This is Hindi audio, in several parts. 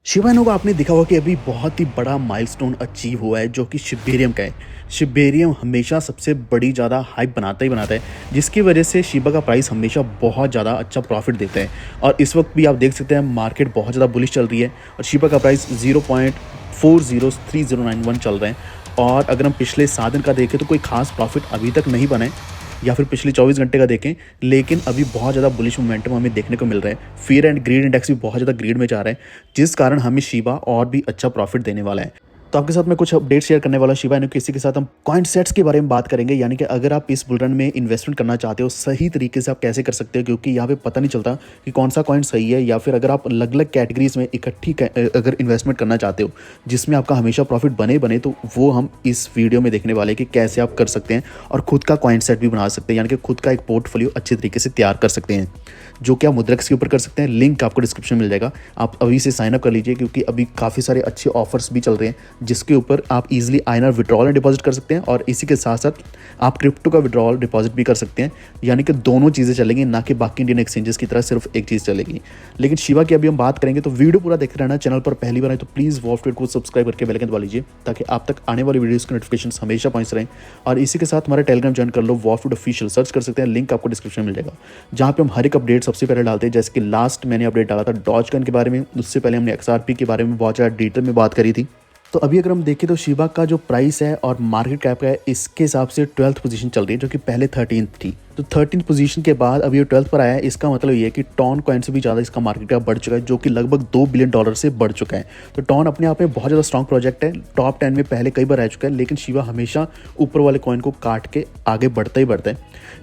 शिबा इनु का आपने देखा होगा कि अभी बहुत ही बड़ा माइलस्टोन अचीव हुआ है जो कि शिबेरियम का है। शिबेरियम हमेशा सबसे बड़ी ज़्यादा हाइप बनाता ही बनाता है, जिसकी वजह से शिबा का प्राइस हमेशा बहुत ज़्यादा अच्छा प्रॉफिट देता है। और इस वक्त भी आप देख सकते हैं मार्केट बहुत ज़्यादा बुलिश चल रही है और शिबा का प्राइस 0.403091 चल रहे हैं। और अगर हम पिछले 7 दिन का देखें तो कोई खास प्रॉफिट अभी तक नहीं बना है, या फिर पिछले 24 घंटे का देखें, लेकिन अभी बहुत ज़्यादा बुलिश मोमेंटम हमें देखने को मिल रहा है। फियर एंड ग्रीड इंडेक्स भी बहुत ज़्यादा ग्रीड में जा रहा है, जिस कारण हमें शिबा और भी अच्छा प्रॉफिट देने वाला है। तो आपके साथ मैं कुछ अपडेट शेयर करने वाला शिबा इनु, किसी के साथ हम कॉइन सेट्स के बारे में बात करेंगे, यानी कि अगर आप इस बुल रन में इन्वेस्टमेंट करना चाहते हो सही तरीके से आप कैसे कर सकते हो, क्योंकि यहाँ पे पता नहीं चलता कि कौन सा कॉइन सही है। या फिर अगर आप अलग अलग कैटेगरीज में इकट्ठी अगर इन्वेस्टमेंट करना चाहते हो जिसमें आपका हमेशा प्रॉफिट बने तो वो हम इस वीडियो में देखने वाले कि कैसे आप कर सकते हैं और खुद का कॉइन सेट भी बना सकते हैं, यानी कि खुद का एक पोर्टफोलियो अच्छे तरीके से तैयार कर सकते हैं, जो कि आप मुद्रक्स के ऊपर कर सकते हैं। लिंक आपको डिस्क्रिप्शन में मिल जाएगा, आप अभी से साइन अप कर लीजिए, क्योंकि अभी काफ़ी सारे अच्छे ऑफर्स भी चल रहे हैं जिसके ऊपर आप easily INR withdrawal and deposit कर सकते हैं और इसी के साथ साथ आप क्रिप्टो का विड्रॉल डिपॉजिट भी कर सकते हैं। यानी कि दोनों चीज़ें चलेंगी, ना कि बाकी इंडियन एक्सचेंजेस की तरह सिर्फ एक चीज़ चलेगी। लेकिन शिबा की अभी हम बात करेंगे तो वीडियो पूरा देखते रहना। चैनल पर पहली बार आए तो प्लीज़ वॉफ्ट को सब्सक्राइब करके बेल आइकन दबा लीजिए, ताकि आप तक आने वाली वीडियोज़ के नोटिफिकेशन हमेशा पहुंच रहें। और इसी के साथ हमारा टेलीग्राम ज्वाइन कर लो, वॉफ्ट ऑफिशियल सर्च कर सकते हैं, लिंक आपको डिस्क्रिप्शन में मिल जाएगा, जहाँ पे हम हर एक अपडेट सबसे पहले डालते हैं। जैसे कि लास्ट मैंने अपडेट डाला था डॉजकॉइन के बारे में, उससे पहले हमने एक्सआरपी के बारे में बहुत ज़्यादा डिटेल में बात करी थी। तो अभी अगर हम देखें तो शिबा का जो प्राइस है और मार्केट कैप का है, इसके हिसाब से 12th पोजीशन चल रही है, जो कि पहले 13th थी। तो 13th पोजीशन के बाद अभी ये 12th पर आया है। इसका मतलब ये है कि टॉन कॉइन से भी ज़्यादा इसका मार्केट कैप बढ़ चुका है, जो कि लगभग $2 बिलियन से बढ़ चुका है। तो टॉन अपने आप में बहुत ज़्यादा स्ट्रॉन्ग प्रोजेक्ट है, टॉप 10 में पहले कई बार रह चुका है, लेकिन शिबा हमेशा ऊपर वाले कॉइन को काट के आगे बढ़ता ही बढ़ता है।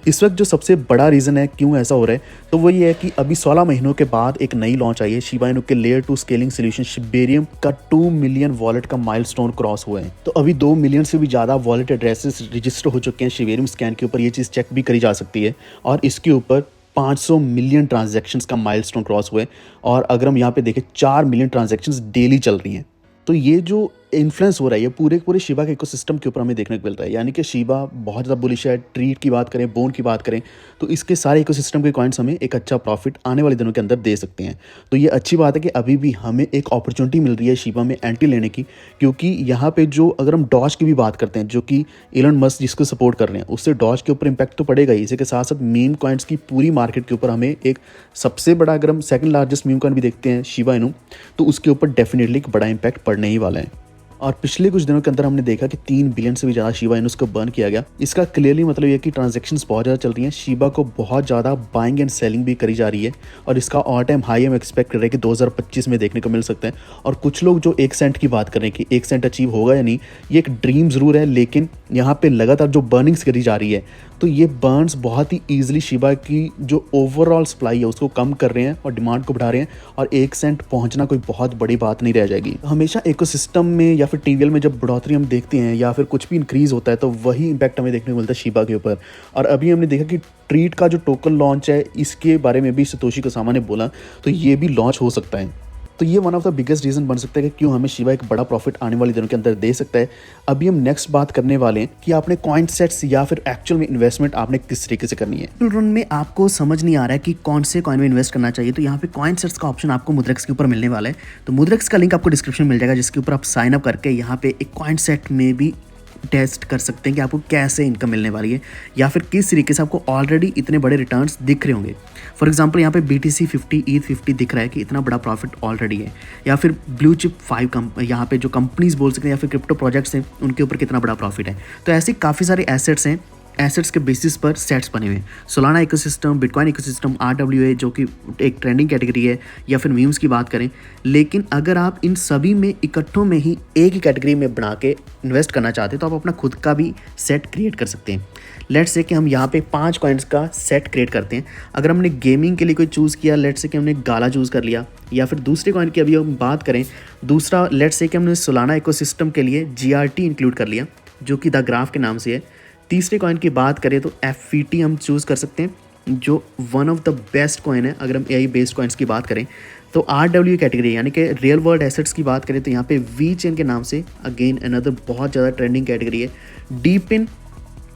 इस वक्त जो सबसे बड़ा रीज़न है क्यों ऐसा हो रहा है, तो वो ये है कि अभी 16 महीनों के बाद एक नई लॉन्च आई है शिबा इनु के लेयर 2 स्केलिंग सोल्यूशन शिबेरियम का 2 मिलियन वॉलेट का माइलस्टोन क्रॉस हुआ है। तो अभी 2 मिलियन से भी ज़्यादा वॉलेट एड्रेसेस रजिस्टर हो चुके हैं शिबेरियम स्कैन के ऊपर। ये चीज़ चेक भी करी जा सकती है और इसके ऊपर 500 मिलियन ट्रांजैक्शंस का माइलस्टोन क्रॉस हुए। और अगर हम यहाँ पे देखें 4 मिलियन ट्रांजैक्शंस डेली चल रही हैं। तो ये जो इन्फ्लुएंस हो रहा है ये पूरे शिबा के इकोसिस्टम के ऊपर हमें देखने को मिल रहा है, यानी कि शिबा बहुत ज़्यादा बुलिश है। ट्रीट की बात करें, बोन की बात करें, तो इसके सारे इकोसिस्टम के कॉइन्स हमें एक अच्छा प्रॉफिट आने वाले दिनों के अंदर दे सकते हैं। तो ये अच्छी बात है कि अभी भी हमें एक अपॉर्चुनिटी मिल रही है शिबा में एंट्री लेने की, क्योंकि यहाँ पे जो अगर हम डॉज की भी बात करते हैं, जो कि एलन मस्क जिसको सपोर्ट कर रहे हैं, उससे डॉज के ऊपर इंपैक्ट तो पड़ेगा ही। इसी के साथ साथ मीम कॉइन्स की पूरी मार्केट के ऊपर हमें एक सबसे बड़ा, अगर हम सेकंड लार्जेस्ट मीम कॉइन भी देखते हैं शिबा इनु, तो उसके ऊपर डेफिनेटली एक बड़ा इंपैक्ट पड़ने ही वाला है। और पिछले कुछ दिनों के अंदर हमने देखा कि 3 बिलियन से भी ज़्यादा शिबा इनुस को बर्न किया गया। इसका क्लियरली मतलब ये कि ट्रांजैक्शंस बहुत ज़्यादा चल रही हैं, शिबा को बहुत ज़्यादा बाइंग एंड सेलिंग भी करी जा रही है। और इसका ऑल टाइम हाई हम एक्सपेक्ट कर रहे हैं कि 2025 में देखने को मिल सकते हैं। और कुछ लोग जो 1 सेंट की बात कर रहे हैं कि 1 सेंट अचीव होगा या नहीं, ये एक ड्रीम ज़रूर है, लेकिन यहाँ पर लगातार जो बर्निंग्स करी जा रही है, तो ये बर्न्स बहुत ही ईजिली शिबा की जो ओवरऑल सप्लाई है उसको कम कर रहे हैं और डिमांड को बढ़ा रहे हैं। और 1 सेंट पहुंचना कोई बहुत बड़ी बात नहीं रह जाएगी। हमेशा इकोसिस्टम में या फिर टीवीएल में जब बढ़ोतरी हम देखते हैं या फिर कुछ भी इंक्रीज होता है, तो वही इंपैक्ट हमें देखने को मिलता है शिबा के ऊपर। और अभी हमने देखा कि ट्रीट का जो टोकन लॉन्च है, इसके बारे में भी सतोशी कोसामा ने बोला, तो ये भी लॉन्च हो सकता है। तो ये one of the biggest reason बन सकता है कि क्यों हमें शिबा एक बड़ा प्रॉफिट आने वाले दिनों के अंदर दे सकता है। अभी हम नेक्स्ट बात करने वाले हैं कि आपने कॉइन सेट्स या फिर एक्चुअल में इन्वेस्टमेंट आपने किस तरीके से करनी है। बुल रन में आपको समझ नहीं आ रहा है कि कौन से कॉइन में इन्वेस्ट करना चाहिए, तो यहाँ पे कॉइन सेट्स का ऑप्शन आपको मुद्रक्स के ऊपर मिलने वाला है। तो मुद्रक्स का लिंक आपको डिस्क्रिप्शन में मिल जाएगा, जिसके ऊपर आप साइन अप करके यहाँ पे एक कॉइन सेट में भी टेस्ट कर सकते हैं कि आपको कैसे इनकम मिलने वाली है, या फिर किस तरीके से आपको ऑलरेडी इतने बड़े रिटर्न्स दिख रहे होंगे। फॉर एग्जांपल यहाँ पे BTC 50 ETH 50 दिख रहा है कि इतना बड़ा प्रॉफिट ऑलरेडी है, या फिर ब्लू चिप 5 यहाँ पे जो कंपनीज बोल सकते हैं या फिर क्रिप्टो प्रोजेक्ट्स हैं उनके ऊपर कितना बड़ा प्रॉफिट है। तो ऐसे काफ़ी सारे एसेट्स हैं, एसेट्स के बेसिस पर सेट्स बने हुए हैं। Solana ecosystem, bitcoin ecosystem, RWA जो कि एक ट्रेंडिंग कैटेगरी है, या फिर मीम्स की बात करें। लेकिन अगर आप इन सभी में इकट्ठों में ही एक ही कैटेगरी में बना के इन्वेस्ट करना चाहते हैं, तो आप अपना खुद का भी सेट क्रिएट कर सकते हैं। लेट्स से कि हम यहाँ पे 5 कॉइन्स का सेट क्रिएट करते हैं। अगर हमने गेमिंग के लिए कोई चूज़ किया, लेट्स से कि हमने गाला चूज़ कर लिया, या फिर दूसरे कॉइन की अभी हम बात करें, दूसरा लेट्स से कि हमने सोलाना इकोसिस्टम के लिए GRT इंक्लूड कर लिया, जो कि द ग्राफ के नाम से है। तीसरे कॉइन की बात करें तो FVT हम चूज़ कर सकते हैं, जो one of the best coin है। अगर हम AI बेस्ड कॉइन्स की बात करें तो RWA कैटेगरी यानी कि रियल वर्ल्ड एसेट्स की बात करें तो यहाँ पे VChain के नाम से अगेन अनदर बहुत ज़्यादा ट्रेंडिंग कैटेगरी है। डीपिन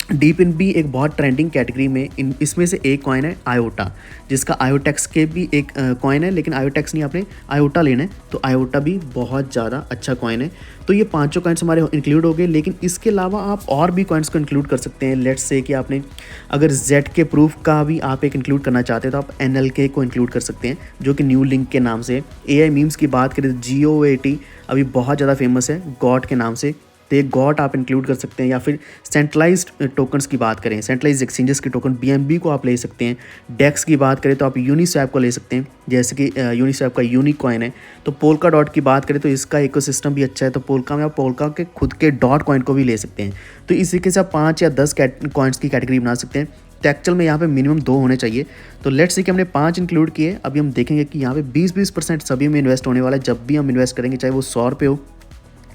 डीप इन भी एक बहुत ट्रेंडिंग कैटेगरी में इसमें से एक कॉइन है आयोटा, जिसका आयोटेक्स के भी एक कॉइन है, लेकिन आयोटेक्स नहीं, आपने आयोटा लेना है। तो आयोटा भी बहुत ज़्यादा अच्छा कॉइन है। तो ये पांचों कॉइन्स हमारे इंक्लूड हो गए, लेकिन इसके अलावा आप और भी कॉइन्स को इंक्लूड कर सकते हैं। लेट्स से कि आपने अगर जेड के प्रूफ का भी आप एक इंक्लूड करना चाहते हैं तो आप NLK को इंक्लूड कर सकते हैं, जो कि न्यू लिंक के नाम से। AI मीम्स की बात करें तो GOAT अभी बहुत ज़्यादा फेमस है गॉट के नाम से, तो एक गॉट आप इंक्लूड कर सकते हैं। या फिर सेंट्रलाइज्ड टोकन्स की बात करें, सेंट्रलाइज्ड एक्सचेंजेस के टोकन BNB को आप ले सकते हैं। डेक्स की बात करें तो आप यूनिस्वैप को ले सकते हैं, जैसे कि यूनिस्वैप का यूनिक कॉइन है। तो पोल्का डॉट की बात करें तो इसका इकोसिस्टम भी अच्छा है, तो पोल्का में आप पोल्का के खुद के डॉट कॉइन को भी ले सकते हैं। तो इस तरीके से आप 5 या 10 कॉइन्स की कैटेगरी बना सकते हैं। तो एक्चुअल में यहाँ पे मिनिमम 2 होने चाहिए। तो लेट्स से कि हमने 5 इंक्लूड किए। अभी हम देखेंगे कि यहाँ पे 20-20% सभी में इन्वेस्ट होने वाला है जब भी हम इन्वेस्ट करेंगे, चाहे वो 100 रुपये हो,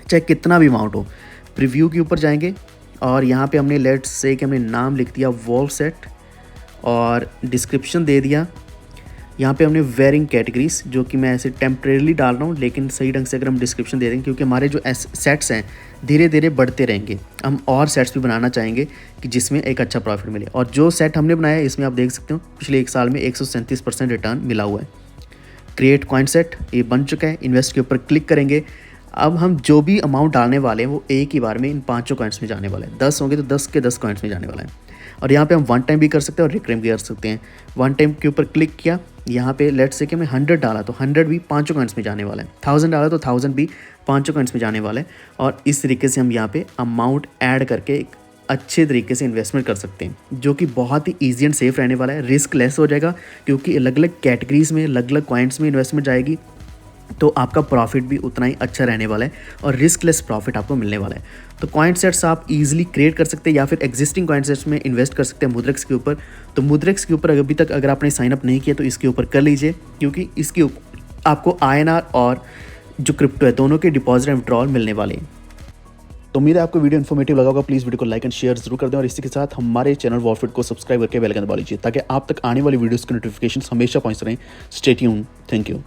चाहे कितना भी अमाउंट हो। प्रीव्यू के ऊपर जाएंगे और यहाँ पे हमने लेट्स से कि हमने नाम लिख दिया वॉलसेट और डिस्क्रिप्शन दे दिया। यहाँ पे हमने वेरिंग कैटेगरीज, जो कि मैं ऐसे टेम्परेली डाल रहा हूँ, लेकिन सही ढंग से अगर हम डिस्क्रिप्शन दे देंगे, क्योंकि हमारे जो सेट्स हैं धीरे धीरे बढ़ते रहेंगे, हम और सेट्स भी बनाना चाहेंगे कि जिसमें एक अच्छा प्रॉफिट मिले। और जो सेट हमने बनाया है इसमें आप देख सकते हो पिछले 1 साल में 137% रिटर्न मिला हुआ है। क्रिएट कॉइन सेट ये बन चुका है, इन्वेस्ट के ऊपर क्लिक करेंगे। अब हम जो भी अमाउंट डालने वाले हैं वो एक ही बार में इन 5 कॉइन्स में जाने वाला है। 10 होंगे तो 10 के 10 कॉइन्स में जाने वाला है। और यहाँ पे हम 1 टाइम भी कर सकते हैं और रिकरिंग भी कर सकते हैं। 1 टाइम के ऊपर क्लिक किया, यहाँ पे लेट्स से कि मैं 100 डाला तो 100 भी 5 कॉइन्स में जाने वाला है। 1000 डाला तो 1000 भी 5 कॉइन्स में जाने वाला है। और इस तरीके से हम यहाँ पे अमाउंट ऐड करके एक अच्छे तरीके से इन्वेस्टमेंट कर सकते हैं, जो कि बहुत ही ईजी एंड सेफ रहने वाला है। रिस्क लेस हो जाएगा, क्योंकि अलग अलग कैटेगरीज में अलग अलग कॉइन्स में इन्वेस्टमेंट जाएगी, तो आपका प्रॉफिट भी उतना ही अच्छा रहने वाला है और रिस्कलेस प्रॉफिट आपको मिलने वाला है। तो कॉइन सेट्स आप इजीली क्रिएट कर सकते हैं या फिर एग्जिस्टिंग कॉइन सेट्स में इन्वेस्ट कर सकते हैं मुद्रेक्स के ऊपर। तो मुद्रेक्स के ऊपर अभी तक अगर आपने साइन अप नहीं किया तो इसके ऊपर कर लीजिए, क्योंकि इसके ऊपर आपको INR और जो क्रिप्टो है दोनों के डिपॉजिट एंड विड्रॉल मिलने वाले हैं। तो उम्मीद है आपको वीडियो इन्फॉर्मेटिव लगा होगा। प्लीज़ वीडियो को लाइक एंड शेयर जरूर कर दें और इसी के साथ हमारे चैनल वॉरफिट को सब्सक्राइब करके बेल आइकन दबा लीजिए, ताकि आप तक आने वाली वीडियोस के नोटिफिकेशन हमेशा पहुंच रहें। Stay tuned. Thank you.